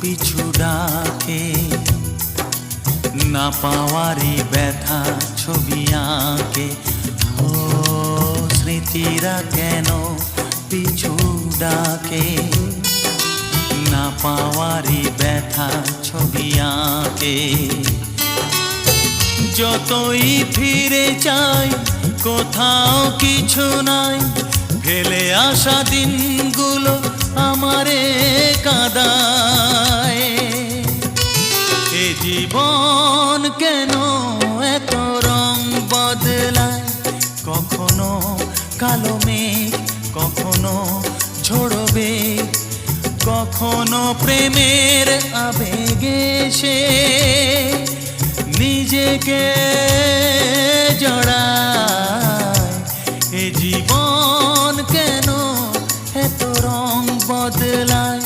পিছু ডাকে, না পাওয়ারই ব্যথা ছবি আঁকে। ও স্মৃতিরা কেন পিছু ডাকে, না পাওয়ারই ব্যথা ছবি আঁকে। যতই ফিরে চাই কোথাও কিছু নাই, ফেলে আসা দিনগুলো আমারে কাঁদায়। এ জীবন কেন এত রং বদলায়, কখনো কালো মেঘ, কখনো ঝড়বে, কখনো প্রেমের আবেগে সে নিজেকে জড়ায়। এ জীবন কেন এত রং বদলায়।